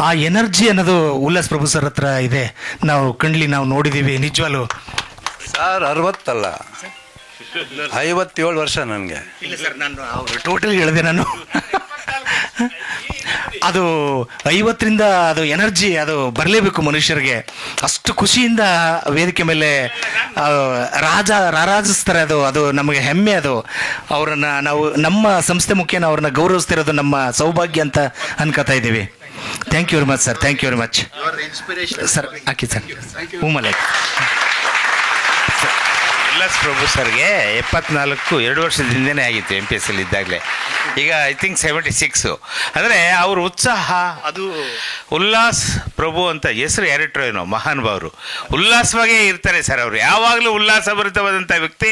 ಆ ಎನರ್ಜಿ ಅನ್ನೋದು ಉಲ್ಲಾಸ್ ಪ್ರಭು ಸರ್ ಹತ್ರ ಇದೆ. ನಾವು ನೋಡಿದ್ದೀವಿ ನಿಜವಾಗ್ಲೂ. ಸರ್ 60 ಅಲ್ಲ 57 ವರ್ಷ ನನಗೆ. ಇಲ್ಲ ಸರ್, ನಾನು ಟೋಟಲ್ ಹೇಳಿದೆ ನಾನು. ಅದು 50ರಿಂದ ಅದು ಎನರ್ಜಿ ಅದು ಬರಲೇಬೇಕು ಮನುಷ್ಯರಿಗೆ. ಅಷ್ಟು ಖುಷಿಯಿಂದ ವೇದಿಕೆ ಮೇಲೆ ರಾರಾಜಿಸ್ತಾರೆ. ಅದು ನಮಗೆ ಹೆಮ್ಮೆ. ಅದು ಅವರನ್ನು ನಾವು ನಮ್ಮ ಸಂಸ್ಥೆ ಮುಖೇನ ಅವ್ರನ್ನ ಗೌರವಿಸ್ತಿರೋದು ನಮ್ಮ ಸೌಭಾಗ್ಯ ಅಂತ ಅನ್ಕೋತಾ ಇದ್ದೀವಿ. Thank you very much sir, thank you very much sir. ಹಾಕಿ ಸರ್ ಹೂಮಲೆ. ಉಲ್ಲಾಸ್ ಪ್ರಭು ಸರ್ಗೆ 74 2 ವರ್ಷದ ಹಿಂದೆನೇ ಆಗಿತ್ತು MPS ಅಲ್ಲಿ ಇದ್ದಾಗಲೇ. ಈಗ ಐ ಥಿಂಕ್ 76. ಅಂದರೆ ಅವ್ರ ಉತ್ಸಾಹ ಅದು ಉಲ್ಲಾಸ್ ಪ್ರಭು ಅಂತ ಹೆಸರು ಯಾರಿಟ್ರೋ ಏನೋ ಮಹಾನುಭಾವರು. ಉಲ್ಲಾಸವಾಗೇ ಇರ್ತಾರೆ ಸರ್ ಅವರು, ಯಾವಾಗಲೂ ಉಲ್ಲಾಸಭರಿತವಾದಂಥ ವ್ಯಕ್ತಿ.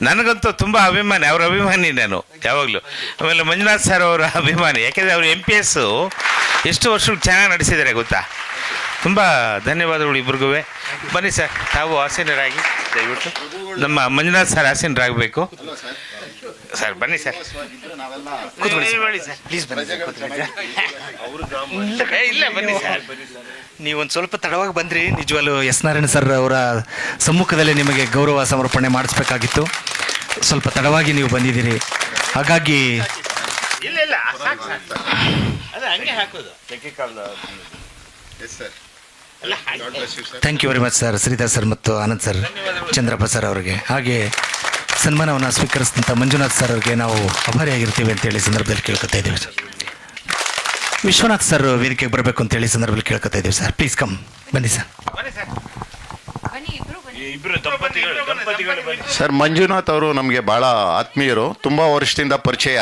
ನನಗಂತೂ ತುಂಬ ಅಭಿಮಾನಿ, ಅವ್ರ ಅಭಿಮಾನಿ ನಾನು ಯಾವಾಗಲೂ. ಆಮೇಲೆ ಮಂಜುನಾಥ್ ಸರ್ ಅವರ ಅಭಿಮಾನಿ, ಯಾಕೆಂದರೆ ಅವರು MPS ಎಷ್ಟು ವರ್ಷಗಳು ಚೆನ್ನಾಗಿ ನಡೆಸಿದ್ದಾರೆ ಗೊತ್ತಾ. ತುಂಬ ಧನ್ಯವಾದಗಳು ಇಬ್ರಿಗೂ. ಬನ್ನಿ ಸರ್, ತಾವು ಆಸೀನರಾಗಿ ದಯವಿಟ್ಟು. ನಮ್ಮ ಮಂಜುನಾಥ್ ಸರ್ ಆಸೀನರಾಗಬೇಕು ಸರ್. ಬನ್ನಿ ಸರ್, ಕೂತ್ಕೊಳ್ಳಿ ಸರ್, ಪ್ಲೀಸ್ ಬನ್ನಿ ಸರ್, ಕೂತ್ಕೊಳ್ಳಿ. ಇಲ್ಲ ಬನ್ನಿ ಸರ್, ನೀವೊಂದು ಸ್ವಲ್ಪ ತಡವಾಗಿ ಬಂದ್ರಿ. ನಿಜವಾಗ್ಲೂ ಎಸ್ ನಾರಾಯಣ ಸರ್ ಅವರ ಸಮ್ಮುಖದಲ್ಲಿ ನಿಮಗೆ ಗೌರವ ಸಮರ್ಪಣೆ ಮಾಡಿಸ್ಬೇಕಾಗಿತ್ತು. ಸ್ವಲ್ಪ ತಡವಾಗಿ ನೀವು ಬಂದಿದ್ದೀರಿ, ಹಾಗಾಗಿ ಇಲ್ಲ ಇಲ್ಲ ಅದು ಹಂಗೆ ಹಾಕೋದು. Thank you very much sir. Shridhar sir ಮತ್ತು ಆನಂದ್ ಸರ್, ಚಂದ್ರಪ್ಪ ಸರ್ ಅವರಿಗೆ, ಹಾಗೆ ಸನ್ಮಾನವನ್ನು ಸ್ವೀಕರಿಸಿದಂಥ ಮಂಜುನಾಥ್ ಸರ್ ಅವರಿಗೆ ನಾವು ಆಭಾರಿಯಾಗಿರ್ತೀವಿ ಅಂತೇಳಿ ಸಂದರ್ಭದಲ್ಲಿ ಕೇಳ್ಕೊತಾ ಇದ್ದೀವಿ ಸರ್. ವಿಶ್ವನಾಥ್ ಸರ್ ವೇದಿಕೆಗೆ ಬರಬೇಕು ಅಂತೇಳಿ ಸಂದರ್ಭದಲ್ಲಿ ಕೇಳ್ಕೊತಾ ಇದ್ದೀವಿ ಸರ್. ಪ್ಲೀಸ್ ಕಮ್, ಬನ್ನಿ ಸರ್. ಸರ್, ಮಂಜುನಾಥ್ ಅವರು ನಮಗೆ ಭಾಳ ಆತ್ಮೀಯರು, ತುಂಬ ವರ್ಷದಿಂದ ಪರಿಚಯ.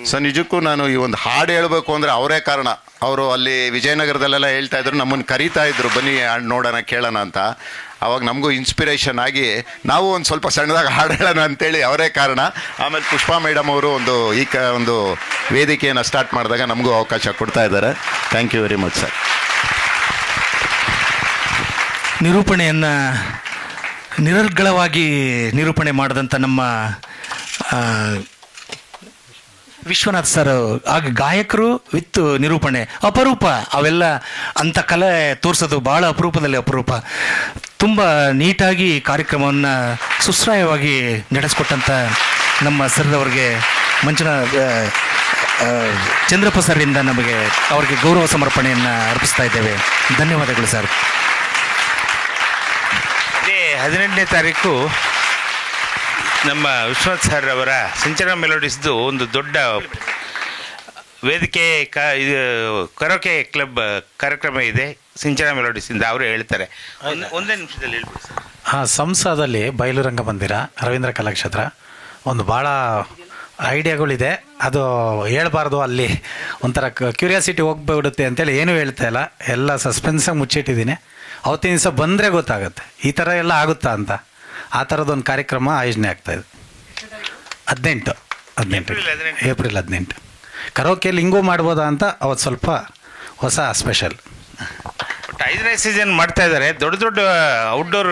ಸೊ ನಿಜಕ್ಕೂ ನಾನು ಈ ಒಂದು ಹಾಡು ಹೇಳಬೇಕು ಅಂದರೆ ಅವರೇ ಕಾರಣ. ಅವರು ಅಲ್ಲಿ ವಿಜಯನಗರದಲ್ಲೆಲ್ಲ ಹೇಳ್ತಾ ಇದ್ರು, ನಮ್ಮನ್ನು ಕರೀತಾ ಇದ್ರು, ಬನ್ನಿ ಹಾಡು ನೋಡೋಣ ಕೇಳೋಣ ಅಂತ. ಅವಾಗ ನಮಗೂ ಇನ್ಸ್ಪಿರೇಷನ್ ಆಗಿ ನಾವು ಒಂದು ಸ್ವಲ್ಪ ಸಣ್ಣದಾಗಿ ಹಾಡು ಹೇಳೋಣ ಅಂತೇಳಿ ಅವರೇ ಕಾರಣ. ಆಮೇಲೆ ಪುಷ್ಪಾ ಮೇಡಮ್ ಅವರು ಒಂದು ವೇದಿಕೆಯನ್ನು ಸ್ಟಾರ್ಟ್ ಮಾಡಿದಾಗ ನಮಗೂ ಅವಕಾಶ ಕೊಡ್ತಾ ಇದ್ದಾರೆ. Thank you very much sir. ನಿರೂಪಣೆಯನ್ನು ನಿರರ್ಗಳವಾಗಿ ನಿರೂಪಣೆ ಮಾಡಿದಂಥ ನಮ್ಮ ವಿಶ್ವನಾಥ್ ಸರ್, ಆಗ ಗಾಯಕರು ವಿತ್ ನಿರೂಪಣೆ ಅಪರೂಪ. ಅವೆಲ್ಲ ಅಂಥ ಕಲೆ ತೋರಿಸೋದು ಭಾಳ ಅಪರೂಪದಲ್ಲಿ ಅಪರೂಪ. ತುಂಬ ನೀಟಾಗಿ ಕಾರ್ಯಕ್ರಮವನ್ನು ಸುಶ್ರಾಯವಾಗಿ ನಡೆಸ್ಕೊಟ್ಟಂಥ ನಮ್ಮ ಸರ್ದವ್ರಿಗೆ ಚಂದ್ರಪ್ಪ ಸರಿಂದ ನಮಗೆ ಅವರಿಗೆ ಗೌರವ ಸಮರ್ಪಣೆಯನ್ನು ಅರ್ಪಿಸ್ತಾ ಇದ್ದೇವೆ. ಧನ್ಯವಾದಗಳು ಸರ್. 18ನೇ ತಾರೀಕು ನಮ್ಮ ವಿಶ್ವನಾಥ್ ಸರ್ ಅವರ ಸಿಂಚನ ಮೆಲೋಡಿಸ್ದು ಒಂದು ದೊಡ್ಡ ವೇದಿಕೆ ಕರೋಕೆ ಕ್ಲಬ್ ಕಾರ್ಯಕ್ರಮ ಇದೆ ಸಿಂಚನ ಮೆಲೋಡಿಸಿಂದ. ಅವರು ಹೇಳ್ತಾರೆ, ಒಂದೇ ನಿಮಿಷದಲ್ಲಿ ಹೇಳ್ಬಿಡಿ ಸರ್. ಹಾಂ, ಸಂಸದಲ್ಲಿ ಬಯಲು ರಂಗ ಮಂದಿರ, ರವೀಂದ್ರ ಕಲಾಕ್ಷೇತ್ರ, ಒಂದು ಭಾಳ ಐಡಿಯಾಗಳಿದೆ. ಅದು ಹೇಳ್ಬಾರ್ದು, ಅಲ್ಲಿ ಒಂಥರ ಕ್ಯೂರಿಯಾಸಿಟಿ ಹೋಗ್ಬಿಡುತ್ತೆ ಅಂತೇಳಿ ಏನೂ ಹೇಳ್ತಾ ಇಲ್ಲ, ಎಲ್ಲ ಸಸ್ಪೆನ್ಸಾಗಿ ಮುಚ್ಚಿಟ್ಟಿದ್ದೀನಿ. ಅವತ್ತಿನ ದಿವಸ ಬಂದರೆ ಗೊತ್ತಾಗುತ್ತೆ ಈ ಥರ ಎಲ್ಲ ಆಗುತ್ತಾ ಅಂತ. ಆ ಥರದ್ದೊಂದು ಕಾರ್ಯಕ್ರಮ ಆಯೋಜನೆ ಆಗ್ತಾಯಿದೆ. 18 ಏಪ್ರಿಲ್ 18 ಕರೋಕೆಯಲ್ಲಿ ಹಿಂಗೂ ಮಾಡ್ಬೋದಾ ಅಂತ ಅವತ್ತು ಸ್ವಲ್ಪ ಹೊಸ ಸ್ಪೆಷಲ್. 5ನೇ ಸೀಸನ್ ಮಾಡ್ತಾ ಇದ್ದಾರೆ. ದೊಡ್ಡ ಔಟ್ಡೋರ್